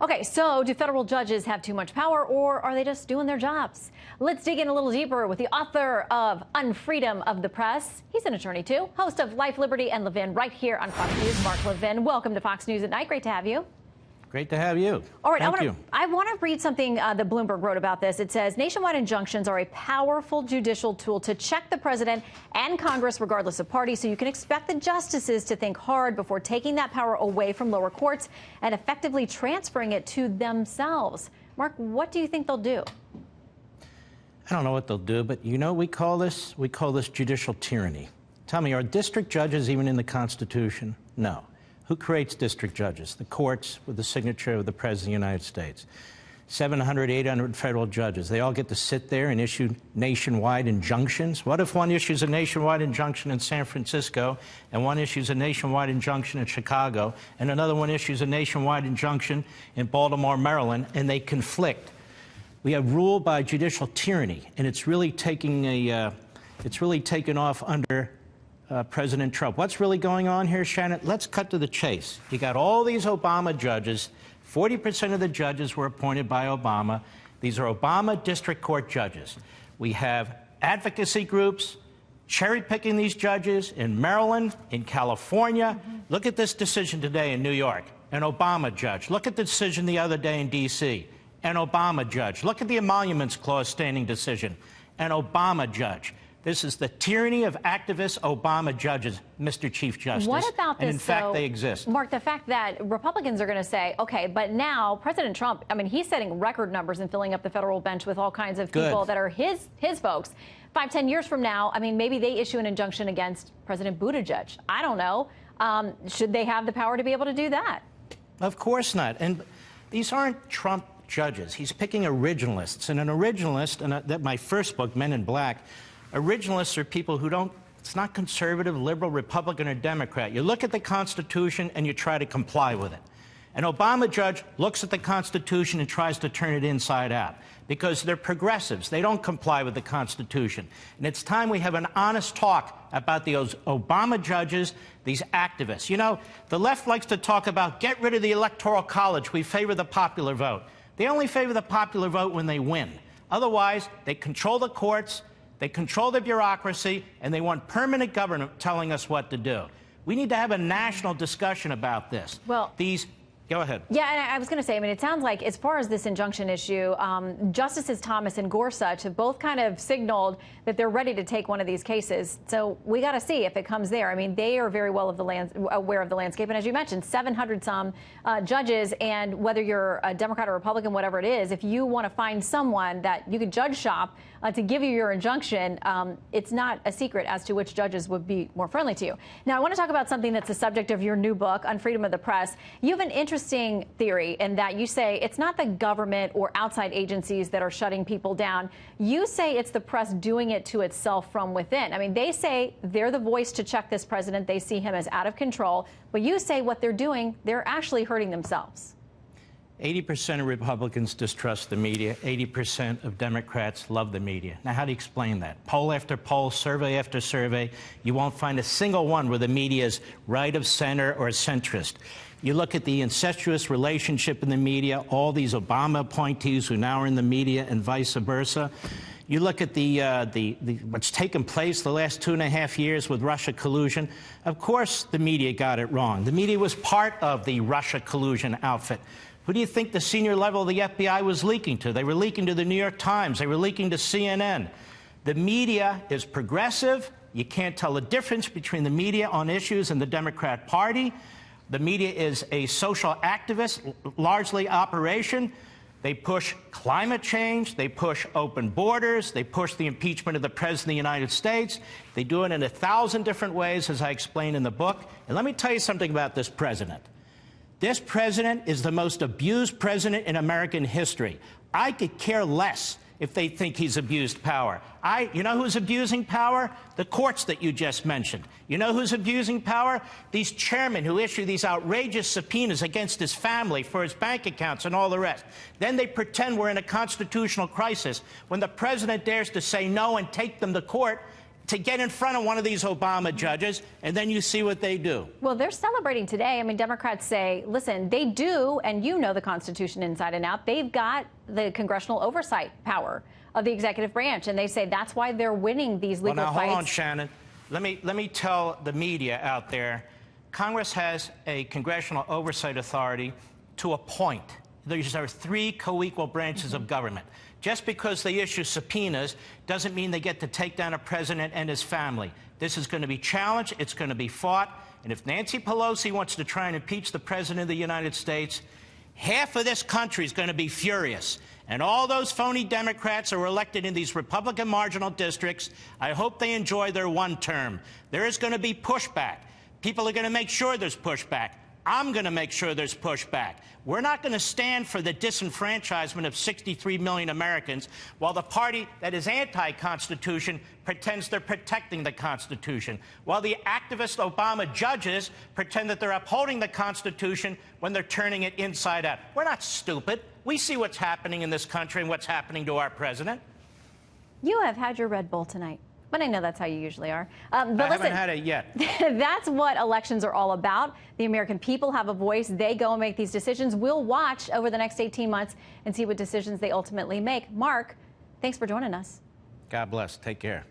Okay, so do federal judges have too much power, or are they just doing their jobs? Let's dig in a little deeper with the author of Unfreedom of the Press. He's an attorney, too. Host of Life, Liberty, and Levin right here on Fox News. Mark Levin, welcome to Fox News at Night. Great to have you. Great to have you. All right, Thank you. I want to read something that Bloomberg wrote about this. It says, nationwide injunctions are a powerful judicial tool to check the president and Congress, regardless of party, so you can expect the justices to think hard before taking that power away from lower courts and effectively transferring it to themselves. Mark, what do you think they'll do? I don't know what they'll do, but you know, we call this judicial tyranny. Tell me, are district judges even in the Constitution? No. Who creates district judges? The courts with the signature of the President of the United States. 700, 800 federal judges. They all get to sit there and issue nationwide injunctions. What if one issues a nationwide injunction in San Francisco and one issues a nationwide injunction in Chicago and another one issues a nationwide injunction in Baltimore, Maryland, and they conflict? We have rule by judicial tyranny, and it's really taken off under President Trump. What's really going on here, Shannon? Let's cut to the chase. You got all these Obama judges. 40% of the judges were appointed by Obama. These are Obama district court judges. We have advocacy groups cherry-picking these judges in Maryland, in California. Look at this decision today in New York, an Obama judge. Look at the decision the other day in D.C., an Obama judge. Look at the Emoluments Clause standing decision, an Obama judge. This is the tyranny of activist Obama judges, Mr. Chief Justice. What about this, and in fact, they exist. Mark, the fact that Republicans are going to say, okay, but now President Trump, I mean, he's setting record numbers and filling up the federal bench with all kinds of people that are his folks. 5, 10 years from now, I mean, maybe they issue an injunction against President Buttigieg. I don't know. Should they have the power to be able to do that? Of course not. And these aren't Trump judges. He's picking originalists. And an originalist, and that my first book, Men in Black, originalists are people who don't, it's not conservative, liberal, Republican, or Democrat. You look at the Constitution and you try to comply with it. An Obama judge looks at the Constitution and tries to turn it inside out because they're progressives. They don't comply with the Constitution. And it's time we have an honest talk about those Obama judges, these activists. You know, the left likes to talk about get rid of the Electoral College. We favor the popular vote. They only favor the popular vote when they win. Otherwise, they control the courts, they control the bureaucracy, and they want permanent government telling us what to do. We need to have a national discussion about this. Well, go ahead. Yeah, and I was going to say, I mean, it sounds like as far as this injunction issue, Justices Thomas and Gorsuch have both kind of signaled that they're ready to take one of these cases. So we got to see if it comes there. I mean, they are very well aware of the landscape. And as you mentioned, 700-some judges. And whether you're a Democrat or Republican, whatever it is, if you want to find someone that you could judge shop to give you your injunction, it's not a secret as to which judges would be more friendly to you. Now, I want to talk about something that's the subject of your new book, Unfreedom of the Press. You have an interesting theory in that you say it's not the government or outside agencies that are shutting people down. You say it's the press doing it to itself from within. I mean, they say they're the voice to check this president. They see him as out of control. But you say what they're doing, they're actually hurting themselves. 80% of Republicans distrust the media. 80% of Democrats love the media. Now, how do you explain that? Poll after poll, survey after survey, you won't find a single one where the media is right of center or centrist. You look at the incestuous relationship in the media, all these Obama appointees who now are in the media and vice versa. You look at what's taken place the last 2.5 years with Russia collusion. Of course, the media got it wrong. The media was part of the Russia collusion outfit. Who do you think the senior level of the FBI was leaking to? They were leaking to the New York Times. They were leaking to CNN. The media is progressive. You can't tell the difference between the media on issues and the Democrat Party. The media is a social activist, largely operation. They push climate change. They push open borders. They push the impeachment of the President of the United States. They do it in 1,000 different ways, as I explain in the book. And let me tell you something about this president. This president is the most abused president in American history. I could care less if they think he's abused power. You know who's abusing power? The courts that you just mentioned. You know who's abusing power? These chairmen who issue these outrageous subpoenas against his family for his bank accounts and all the rest. Then they pretend we're in a constitutional crisis when the president dares to say no and take them to court. to get in front of one of these Obama judges, and then you see what they do. Well, they're celebrating today. I mean, Democrats say, listen, they do, and you know the Constitution inside and out. They've got the congressional oversight power of the executive branch, and they say that's why they're winning these legal fights. Well, now, hold on, fights. Shannon. Let me tell the media out there, Congress has a congressional oversight authority to appoint. These are three co-equal branches of government. Just because they issue subpoenas doesn't mean they get to take down a president and his family. This is going to be challenged. It's going to be fought. And if Nancy Pelosi wants to try and impeach the president of the United States, half of this country is going to be furious. And all those phony Democrats who are elected in these Republican marginal districts, I hope they enjoy their one term. There is going to be pushback. People are going to make sure there's pushback. I'm going to make sure there's pushback. We're not going to stand for the disenfranchisement of 63 million Americans while the party that is anti-Constitution pretends they're protecting the Constitution, while the activist Obama judges pretend that they're upholding the Constitution when they're turning it inside out. We're not stupid. We see what's happening in this country and what's happening to our president. You have had your Red Bull tonight. But I know that's how you usually are. But I haven't had it yet. That's what elections are all about. The American people have a voice. They go and make these decisions. We'll watch over the next 18 months and see what decisions they ultimately make. Mark, thanks for joining us. God bless. Take care.